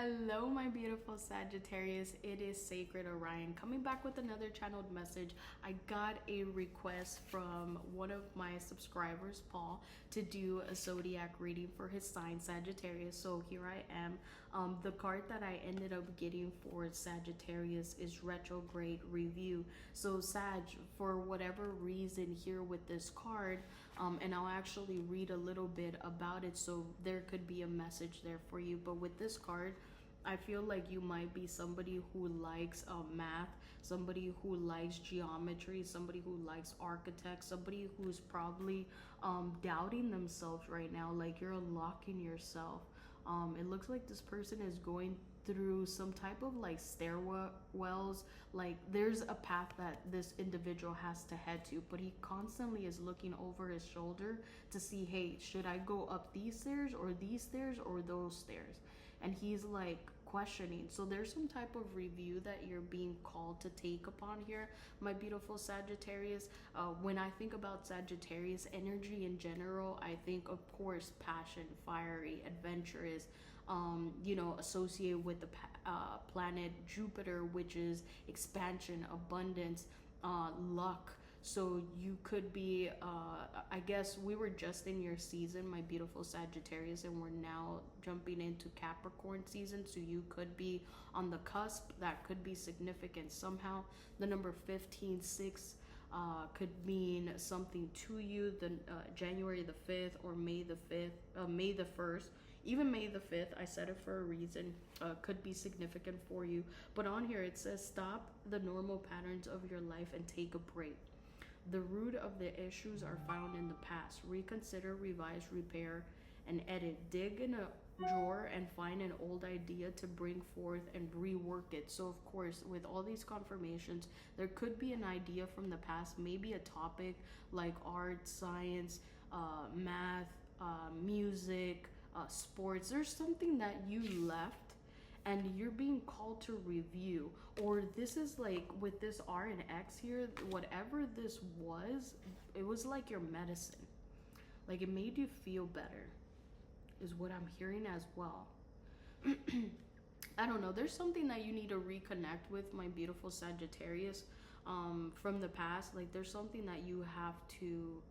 Hello, my beautiful Sagittarius. It is Sacred Orion coming back with another channeled message. I got a request from one of my subscribers, Paul, to do a zodiac reading for his sign, Sagittarius. So here I am. The card that I ended up getting for Sagittarius is Retrograde Review. So Sag, for whatever reason here with this card, and I'll actually read a little bit about it, so there could be a message there for you. But with this card, I feel like you might be somebody who likes math, somebody who likes geometry, somebody who likes architects, somebody who's probably doubting themselves right now, like you're unlocking yourself. It looks like this person is going through some type of like stairwells, like there's a path that this individual has to head to, but he constantly is looking over his shoulder to see, hey, should I go up these stairs or those stairs? And he's like questioning. So there's some type of review that you're being called to take upon here, my beautiful Sagittarius. When I think about Sagittarius energy in general, I think of course passion, fiery, adventurous, associated with the planet Jupiter, which is expansion, abundance, luck. So you could be I guess we were just in your season, my beautiful Sagittarius, and we're now jumping into Capricorn season, so you could be on the cusp. That could be significant somehow. The number 15, 6 could mean something to you. The January the 5th or May the 5th, May the 1st, even May the 5th, I said it for a reason, could be significant for you. But on here it says, stop the normal patterns of your life and take a break. The root of the issues are found in the past. Reconsider, revise, repair, and edit. Dig in a drawer and find an old idea to bring forth and rework it. So of course, with all these confirmations, there could be an idea from the past, maybe a topic like art, science, math, music, sports. There's something that you left and you're being called to review. Or this is like with this R and X here, whatever this was, it was like your medicine, like it made you feel better, is what I'm hearing as well. I don't know, there's something that you need to reconnect with, my beautiful Sagittarius, from the past. Like there's something that you have to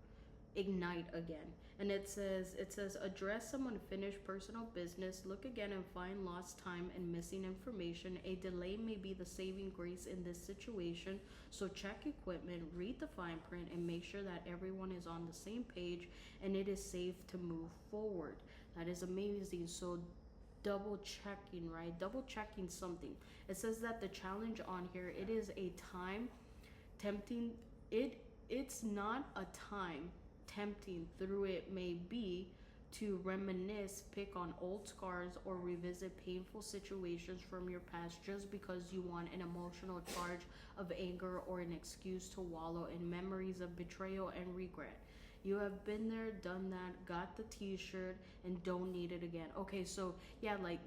ignite again. And it says address some unfinished personal business, look again and find lost time and missing information. A delay may be the saving grace in this situation, so check equipment, read the fine print, and make sure that everyone is on the same page and it is safe to move forward. That is amazing. So double checking, right? Double checking something. It says that the challenge on here, it is a time tempting, it's not a time tempting through it may be to reminisce, pick on old scars, or revisit painful situations from your past just because you want an emotional charge of anger or an excuse to wallow in memories of betrayal and regret. You have been there, done that, got the t-shirt, and don't need it again. Okay, so yeah, like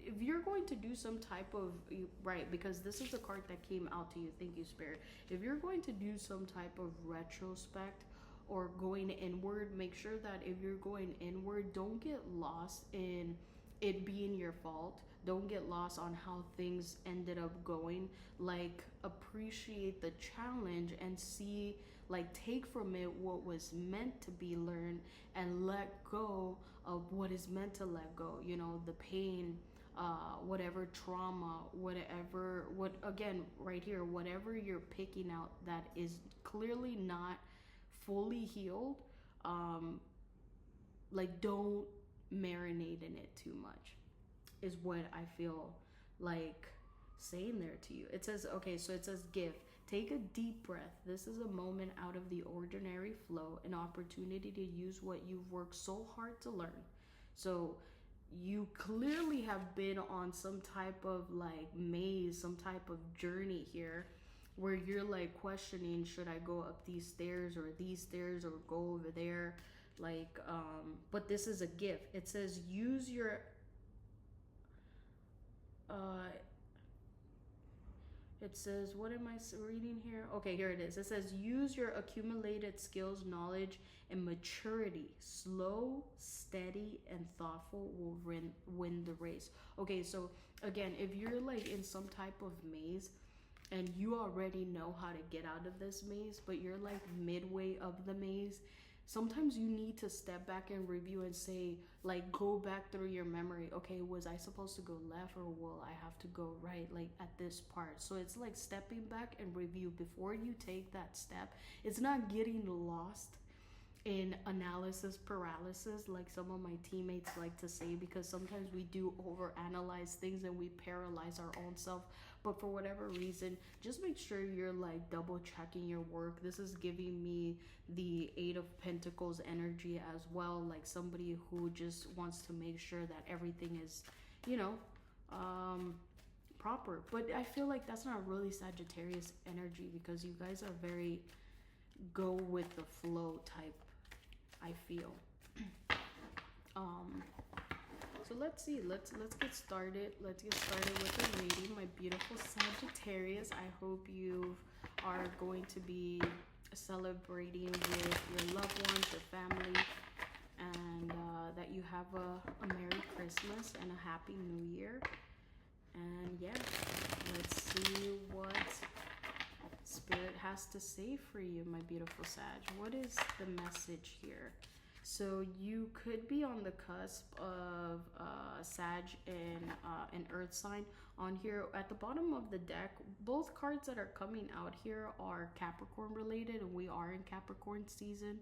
if you're going to do some type of, right, because this is the card that came out to you, thank you, Spirit. If you're going to do some type of retrospect or going inward, make sure that if you're going inward, don't get lost in it being your fault. Don't get lost on how things ended up going. Like appreciate the challenge and see, like take from it what was meant to be learned and let go of what is meant to let go. You know, the pain, whatever trauma, what again right here, whatever you're picking out that is clearly not fully healed, like don't marinate in it too much, is what I feel like saying there to you. It says, okay, so it says gift. Take a deep breath. This is a moment out of the ordinary flow, an opportunity to use what you've worked so hard to learn. So you clearly have been on some type of like maze, some type of journey here, where you're like questioning, should I go up these stairs or go over there, like but this is a gift. It says use your it It says, what am I reading here? Okay, here it is. It says, use your accumulated skills, knowledge, and maturity. Slow, steady, and thoughtful will win the race. Okay, so again, if you're like in some type of maze and you already know how to get out of this maze, but you're like midway of the maze, sometimes you need to step back and review and say, like, go back through your memory. Okay, was I supposed to go left, or will I have to go right, like at this part? So it's like stepping back and review before you take that step. It's not getting lost in analysis paralysis, like some of my teammates like to say, because sometimes we do overanalyze things and we paralyze our own self. But for whatever reason, just make sure you're like double checking your work. This is giving me the Eight of Pentacles energy as well, like somebody who just wants to make sure that everything is, you know, proper. But I feel like that's not really Sagittarius energy, because you guys are very go with the flow type, I feel. So let's see, let's get started. Let's get started with the reading, my beautiful Sagittarius. I hope you are going to be celebrating with your loved ones, your family, and that you have a Merry Christmas and a Happy New Year. And yeah, let's see what Spirit has to say for you, my beautiful Sag. What is the message here? So you could be on the cusp of Sag and an Earth sign. On here at the bottom of the deck, both cards that are coming out here are Capricorn related, and we are in Capricorn season.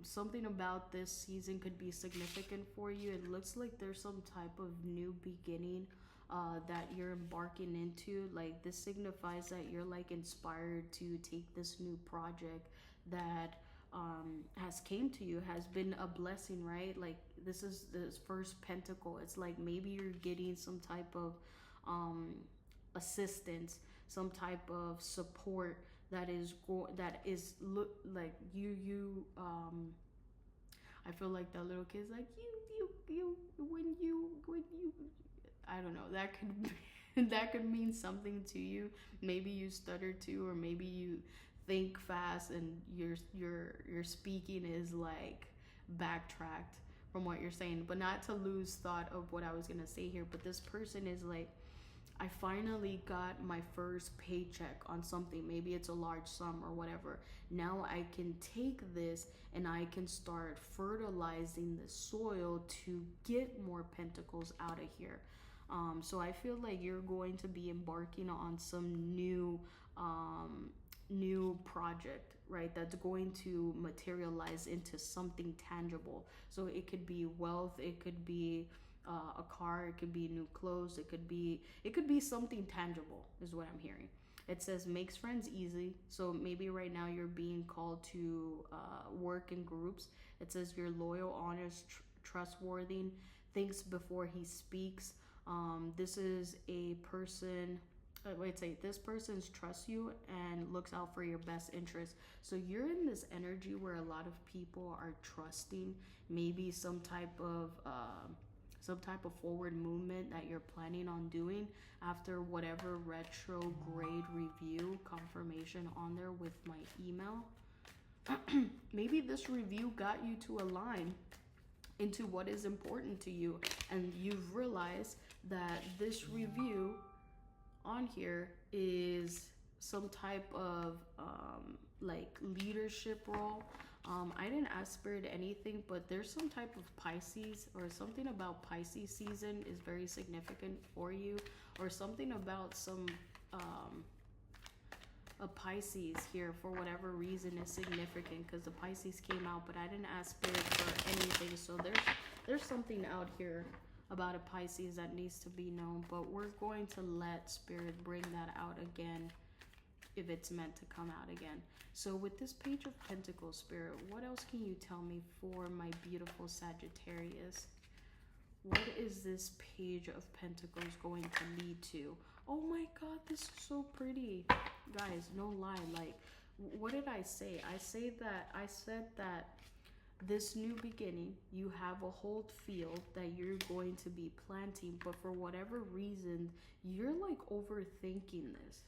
Something about this season could be significant for you. It looks like there's some type of new beginning that you're embarking into. Like, this signifies that you're like inspired to take this new project that has came to you, has been a blessing, right? Like, this is this first pentacle. It's like maybe you're getting some type of assistance, some type of support that is like you I feel like that little kid's like you when you I don't know, that could that could mean something to you. Maybe you stutter too, or maybe you think fast and your speaking is like backtracked from what you're saying, but not to lose thought of what I was gonna say here. But this person is like, I finally got my first paycheck on something. Maybe it's a large sum or whatever. Now I can take this and I can start fertilizing the soil to get more pentacles out of here. So I feel like you're going to be embarking on some new project, right? That's going to materialize into something tangible. So it could be wealth, it could be a car, it could be new clothes, it could be something tangible, is what I'm hearing. It says makes friends easy. So maybe right now you're being called to work in groups. It says you're loyal, honest, trustworthy, thinks before he speaks. This is a person, this person trusts you and looks out for your best interest. So you're in this energy where a lot of people are trusting maybe some type of forward movement that you're planning on doing after whatever retrograde review confirmation on there with my email. Maybe this review got you to align into what is important to you, and you've realized that this review on here is some type of like leadership role. I didn't ask Spirit anything, but there's some type of Pisces, or something about Pisces season is very significant for you, or something about some a Pisces here for whatever reason is significant, because the Pisces came out, but I didn't ask Spirit for anything. So there's something out here about a Pisces that needs to be known, but we're going to let Spirit bring that out again if it's meant to come out again. So with this Page of Pentacles, Spirit, what else can you tell me for my beautiful Sagittarius? What is this Page of Pentacles going to lead to? Oh my God, this is so pretty. Guys, no lie, like, what did I say? I said that this new beginning, you have a whole field that you're going to be planting, but for whatever reason, you're like overthinking this.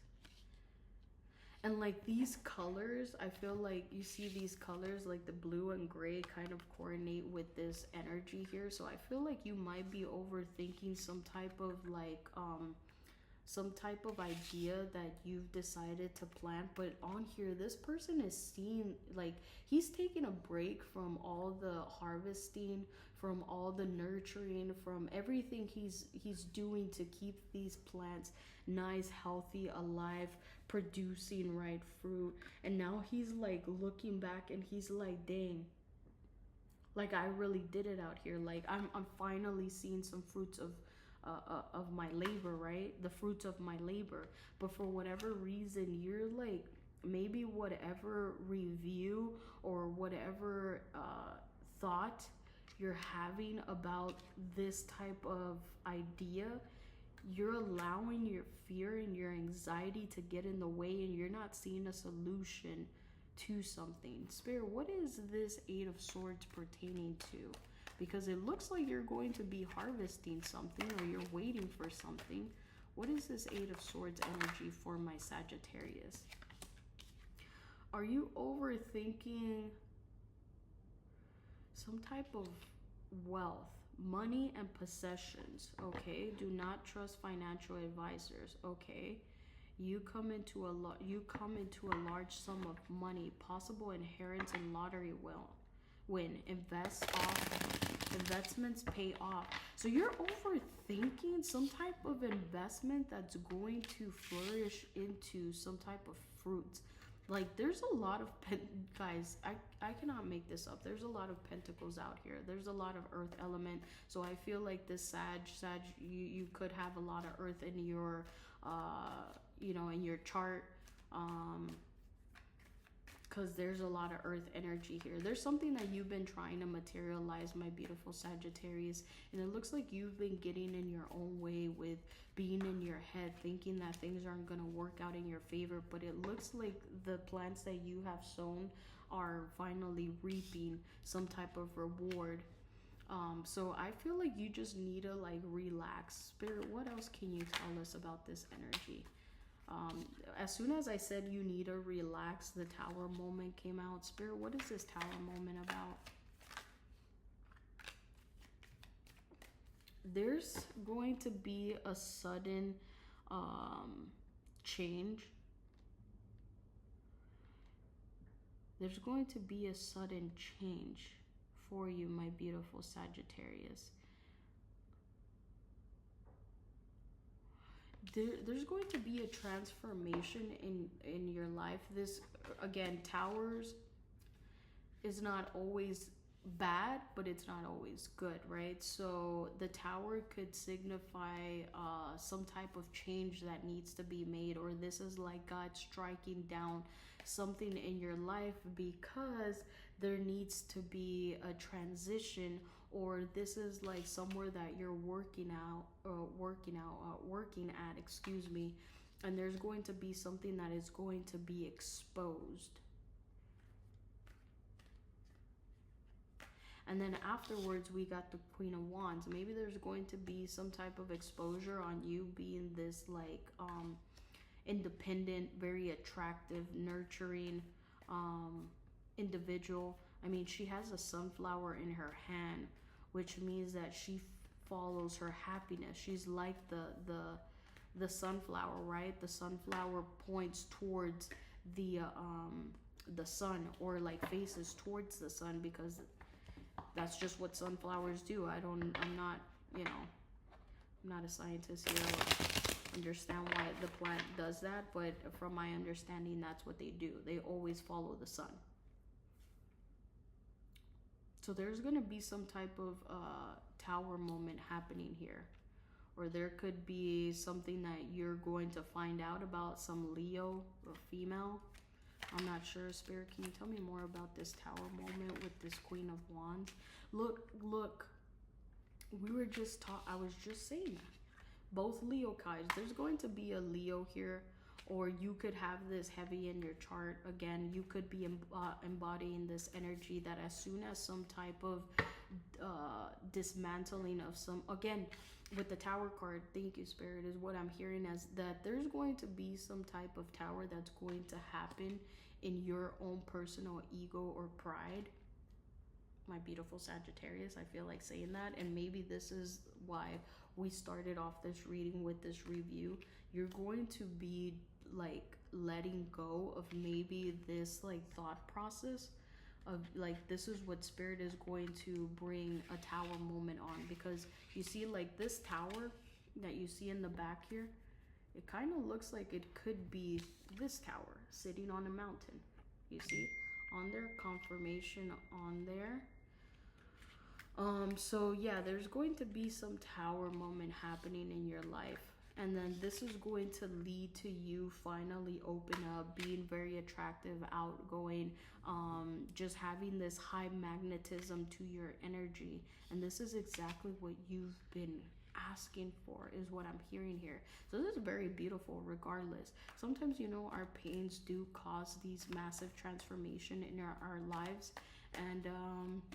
And like these colors, I feel like you see these colors, like the blue and gray, kind of coordinate with this energy here. So I feel like you might be overthinking some type of like some type of idea that you've decided to plant. But on here, this person is seeing like he's taking a break from all the harvesting, from all the nurturing, from everything he's doing to keep these plants nice, healthy, alive, producing right fruit. And now he's like looking back and he's like, dang, like I really did it out here. Like I'm finally seeing some fruits of my labor, right? The fruits of my labor. But for whatever reason, you're like, maybe whatever review or whatever thought you're having about this type of idea, you're allowing your fear and your anxiety to get in the way, and you're not seeing a solution to something. Spirit, what is this Eight of Swords pertaining to? Because it looks like you're going to be harvesting something, or you're waiting for something. What is this Eight of Swords energy for my Sagittarius? Are you overthinking some type of wealth, money and possessions? Okay, do not trust financial advisors. Okay, you come into a large sum of money, possible inheritance and lottery win. Investments pay off. So you're overthinking some type of investment that's going to flourish into some type of fruits. Like there's a lot of guys, I cannot make this up. There's a lot of pentacles out here. There's a lot of earth element. So I feel like this Sag, you could have a lot of earth in your in your chart. Because there's a lot of earth energy here. There's something that you've been trying to materialize, my beautiful Sagittarius, and it looks like you've been getting in your own way with being in your head, thinking that things aren't going to work out in your favor. But it looks like the plants that you have sown are finally reaping some type of reward. So I feel like you just need to like relax. Spirit, what else can you tell us about this energy? As soon as I said you need to relax, the Tower moment came out. Spirit, what is this Tower moment about? There's going to be a sudden change. There's going to be a sudden change for you, my beautiful Sagittarius. There's going to be a transformation in your life. This, again, Towers is not always bad, but it's not always good, right? So the Tower could signify some type of change that needs to be made, or this is like God striking down something in your life because there needs to be a transition, or this is like somewhere that you're working at, excuse me, and there's going to be something that is going to be exposed. And then afterwards, we got the Queen of Wands. Maybe there's going to be some type of exposure on you being this like independent, very attractive, nurturing individual. I mean, she has a sunflower in her hand, which means that she follows her happiness. She's like the sunflower, right? The sunflower points towards the sun, or like faces towards the sun, because that's just what sunflowers do. I'm not a scientist here or understand why the plant does that, but from my understanding, that's what they do. They always follow the sun. So there's going to be some type of Tower moment happening here. Or there could be something that you're going to find out about, some Leo or female. I'm not sure. Spirit, can you tell me more about this Tower moment with this Queen of Wands? Look. We were just I was just saying that. Both Leo cards. There's going to be a Leo here, or you could have this heavy in your chart. Again, you could be embodying this energy that as soon as some type of dismantling of some, again, with the tower card, thank you spirit, is what I'm hearing as that there's going to be some type of tower that's going to happen in your own personal ego or pride, my beautiful Sagittarius. I feel like saying that, and maybe this is why we started off this reading with this review. You're going to be like letting go of maybe this like thought process of like, this is what spirit is going to bring a tower moment on, because you see like this tower that you see in the back here, it kind of looks like it could be this tower sitting on a mountain. You see on there, confirmation on there. So yeah, there's going to be some tower moment happening in your life. And then this is going to lead to you finally open up, being very attractive, outgoing, just having this high magnetism to your energy. And this is exactly what you've been asking for, is what I'm hearing here. So this is very beautiful regardless. Sometimes, you know, our pains do cause these massive transformation in our lives. And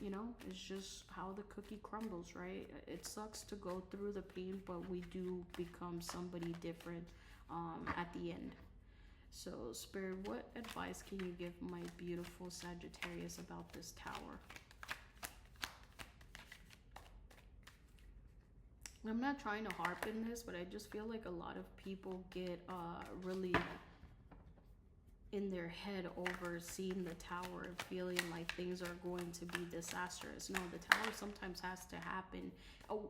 you know, it's just how the cookie crumbles, right? It sucks to go through the pain, but we do become somebody different at the end. So spirit, what advice can you give my beautiful Sagittarius about this tower? I'm not trying to harp in this, but I just feel like a lot of people get really in their head over seeing the tower and feeling like things are going to be disastrous. No, the tower sometimes has to happen. Oh,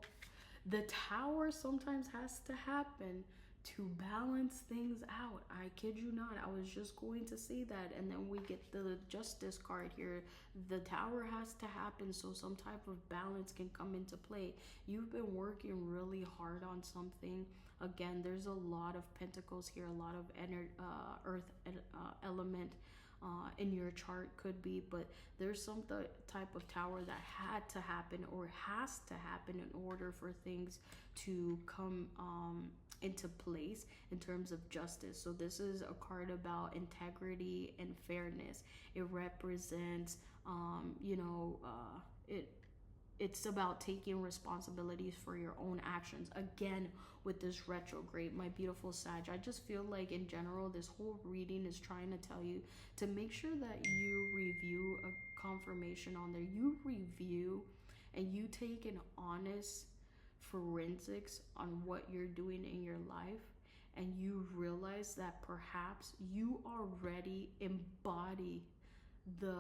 the tower sometimes has to happen to balance things out. I kid you not. I was just going to say that. And then we get the Justice card here. The tower has to happen so some type of balance can come into play. You've been working really hard on something. Again, there's a lot of pentacles here, a lot of earth element in your chart could be, but there's some type of tower that had to happen or has to happen in order for things to come into place in terms of justice. So this is a card about integrity and fairness. It represents you know, it's about taking responsibilities for your own actions. Again, with this retrograde, my beautiful Sag, I just feel like in general, this whole reading is trying to tell you to make sure that you review a confirmation on there. You review and you take an honest forensics on what you're doing in your life, and you realize that perhaps you already embody the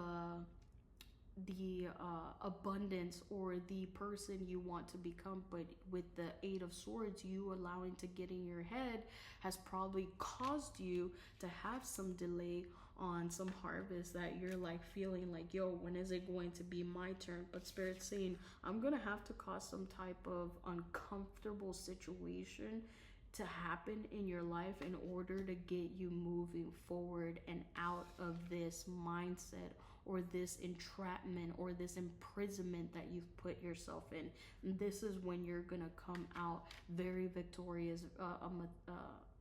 abundance or the person you want to become, but with the Eight of Swords, you allowing to get in your head has probably caused you to have some delay on some harvest that you're like feeling like, yo, when is it going to be my turn? But Spirit's saying, I'm gonna have to cause some type of uncomfortable situation to happen in your life in order to get you moving forward and out of this mindset or this entrapment or this imprisonment that you've put yourself in. And this is when you're gonna come out very victorious,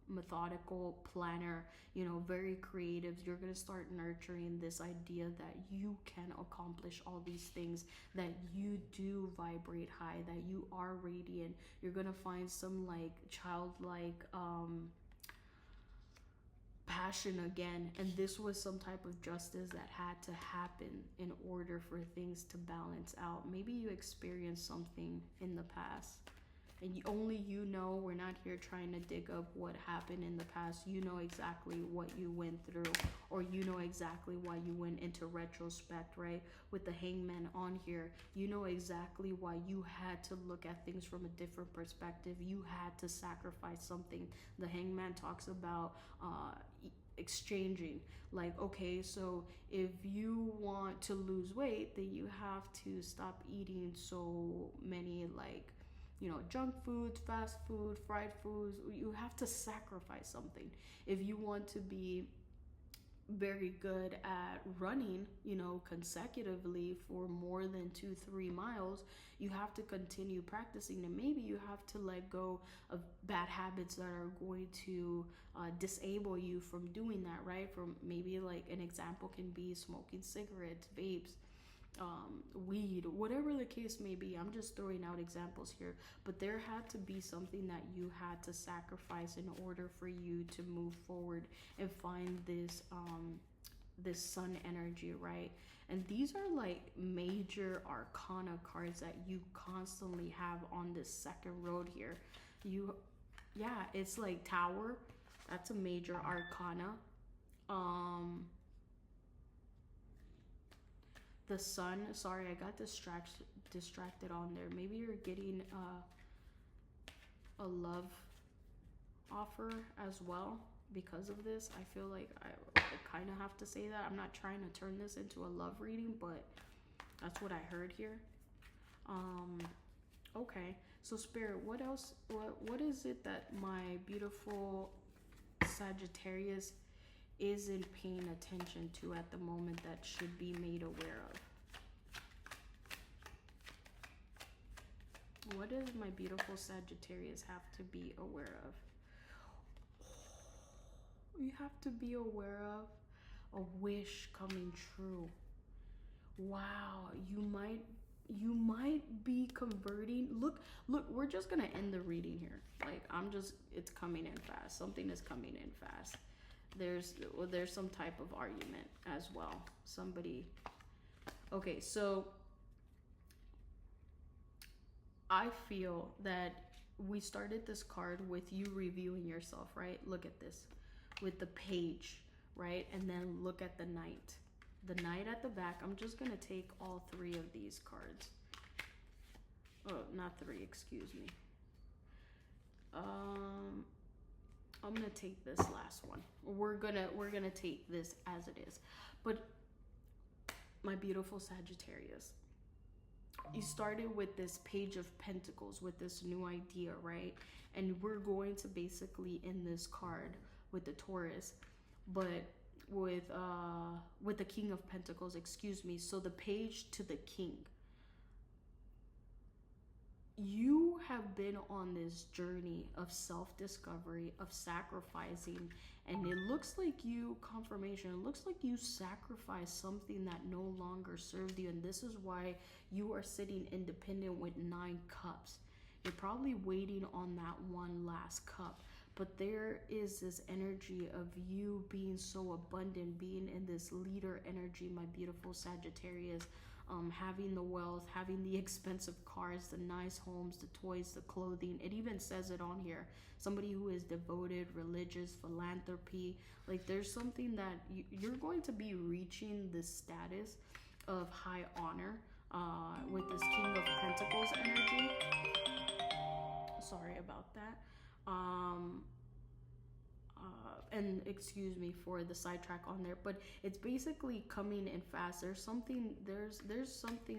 methodical planner, you know, very creative. You're gonna start nurturing this idea that you can accomplish all these things, that you do vibrate high, that you are radiant. You're gonna find some like childlike passion again, and this was some type of justice that had to happen in order for things to balance out. Maybe you experienced something in the past and only you know. We're not here trying to dig up what happened in the past. You know exactly what you went through, or you know exactly why you went into retrospect, right? With the Hangman on here, you know exactly why you had to look at things from a different perspective. You had to sacrifice something. The Hangman talks about exchanging, like, okay, so if you want to lose weight, then you have to stop eating so many, like, you know, junk foods, fast food, fried foods. You have to sacrifice something. If you want to be very good at running, you know, consecutively for more than 2-3 miles, you have to continue practicing, and maybe you have to let go of bad habits that are going to disable you from doing that, right? From maybe like an example can be smoking cigarettes, vapes, weed, whatever the case may be. I'm just throwing out examples here, but there had to be something that you had to sacrifice in order for you to move forward and find this sun energy, right? And these are like major arcana cards that you constantly have on this second road here. Yeah, it's like Tower. That's a major arcana. The sun, sorry, I got distracted on there. Maybe you're getting a love offer as well because of this. I feel like I kind of have to say that. I'm not trying to turn this into a love reading, but that's what I heard here. Okay, so Spirit, what else, what is it that my beautiful Sagittarius isn't paying attention to at the moment that should be made aware of? What does my beautiful Sagittarius have to be aware of? You have to be aware of a wish coming true. Wow, you might be converting. Look, we're just gonna end the reading here. Like, it's coming in fast. Something is coming in fast. There's some type of argument as well. Somebody. Okay, so I feel that we started this card with you reviewing yourself, right? Look at this with the page, right? And then look at the knight. The knight at the back. I'm just going to take all three of these cards. Oh, not three, excuse me. I'm going to take this last one. We're going to take this as it is. But my beautiful Sagittarius, you started with this Page of Pentacles, with this new idea, right? And we're going to basically end this card with the Taurus, but with the King of Pentacles, excuse me. So the page to the king. You have been on this journey of self-discovery, of sacrificing, and it looks like confirmation, it looks like you sacrificed something that no longer served you, and this is why you are sitting independent with 9 cups. You're probably waiting on that one last cup, but there is this energy of you being so abundant, being in this leader energy, my beautiful Sagittarius. Having the wealth, having the expensive cars, the nice homes, the toys, the clothing. It even says it on here. Somebody who is devoted, religious, philanthropy. Like, there's something that you're going to be reaching this status of high honor with this King of Pentacles energy. Sorry about that. And excuse me for the sidetrack on there, but it's basically coming in fast. There's something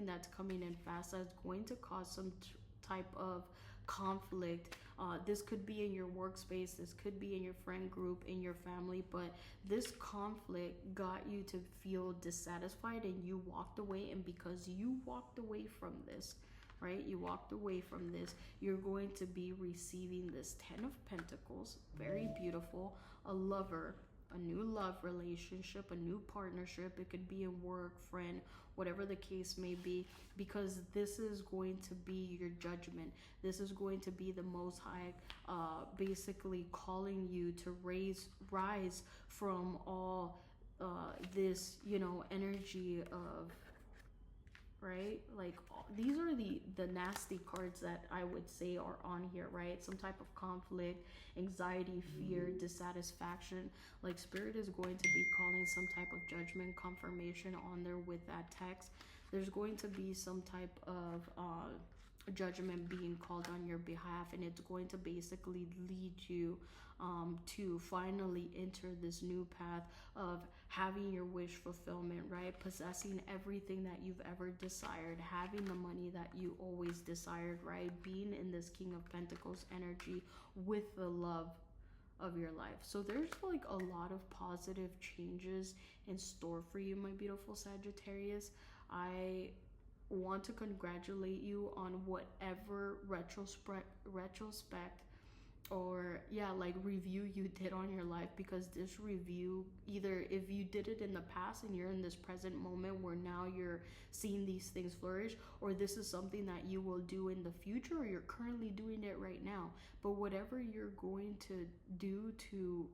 that's coming in fast that's going to cause some type of conflict. This could be in your workspace, this could be in your friend group, in your family, but this conflict got you to feel dissatisfied and you walked away. And because you walked away from this, right? You walked away from this. You're going to be receiving this 10 of Pentacles, very beautiful, a lover, a new love relationship, a new partnership. It could be a work, friend, whatever the case may be, because this is going to be your judgment. This is going to be the Most High basically calling you to rise from all this, energy of, right? Like, these are the nasty cards that I would say are on here, right? Some type of conflict, anxiety, fear, dissatisfaction. Like, Spirit is going to be calling some type of judgment, confirmation on there with that text. There's going to be some type of judgment being called on your behalf, and it's going to basically lead you to finally enter this new path of having your wish fulfillment, right? Possessing everything that you've ever desired, having the money that you always desired, right? Being in this King of Pentacles energy with the love, of your life. So there's like a lot of positive changes in store for you, my beautiful Sagittarius. I want to congratulate you on whatever retrospect or yeah, like review you did on your life, because this review, either if you did it in the past and you're in this present moment where now you're seeing these things flourish, or this is something that you will do in the future, or you're currently doing it right now. But whatever you're going to do to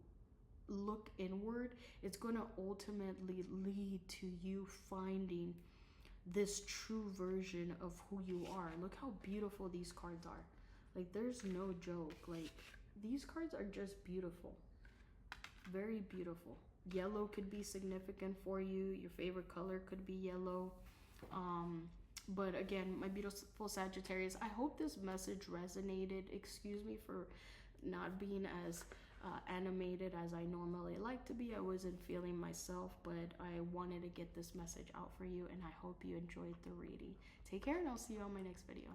look inward, it's going to ultimately lead to you finding this true version of who you are. Look how beautiful these cards are. Like, there's no joke. Like, these cards are just beautiful. Very beautiful. Yellow could be significant for you. Your favorite color could be yellow. But again, my beautiful Sagittarius, I hope this message resonated. Excuse me for not being as animated as I normally like to be. I wasn't feeling myself, but I wanted to get this message out for you, and I hope you enjoyed the reading. Take care, and I'll see you on my next video.